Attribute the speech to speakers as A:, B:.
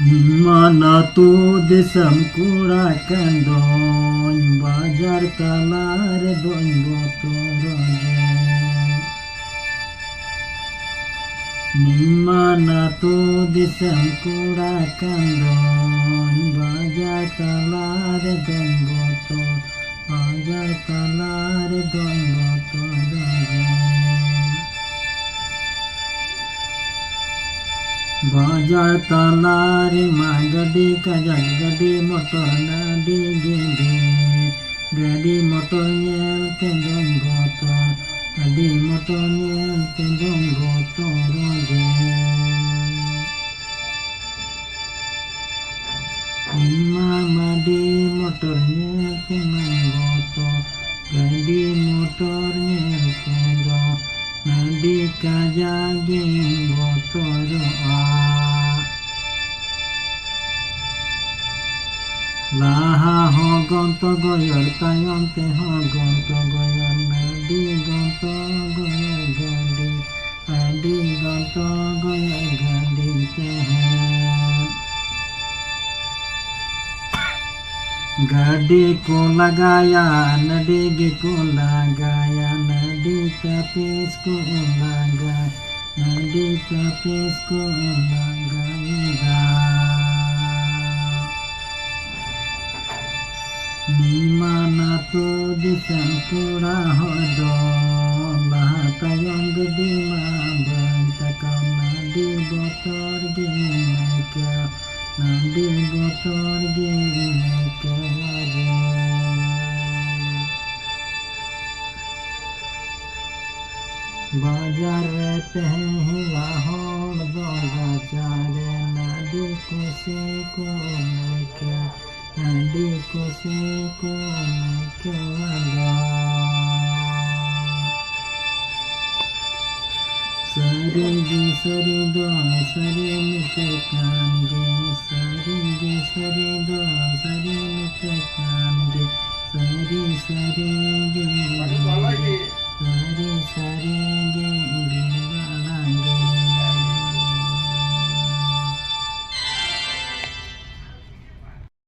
A: Mana tu disam kura kandoñ bajar talar doñ botoroje. Mana tu disam kura kandoñ bajar talar doñ botor bajar talar doñ botoroje. बाजार तालारे माँ गड्डी कजक गड्डी motor नाडी गेंदे गड्डी motor nail तेंदों गोतर गड्डी motor nail तेंदों गोतर रोजे इमा माडी मोटर नेल तेंदों गोतर गड्डी मोटर नेल तेंदों नाडी कजागे गोतर Laha hogonto goyor tayom te hogonto goyor nadi gonto goyor gadi adi gonto goyor gadi tehem gadi ko lagaya nadi ge ko lagaya nadi kapis ko lagaya nadi kapis ko lagaya Nimana tu disam kura hodo Laha tayong gedi mabentakam nadi botor gineka Nadi botor gineka lagi Bajar rete huwa hol doga chare Nadi kusi kuneka Nadi kusi kuneka laga Sari gi sari do sari mitekan ge Sari gi sari do sari mitekan ge Sari sari